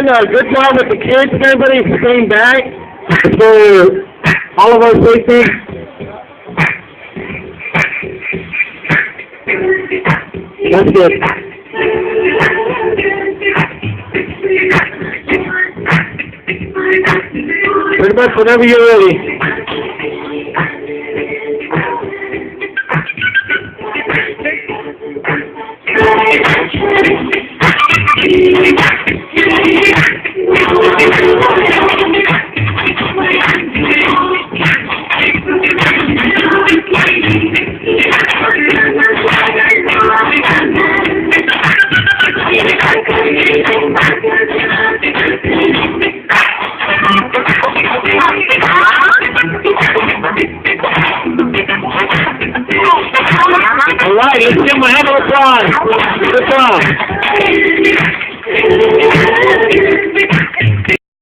again, good job with the kids and everybody staying back for all of our safety. That's good. Pretty much whenever you're ready. All right, let's give him a hand of applause. Good job.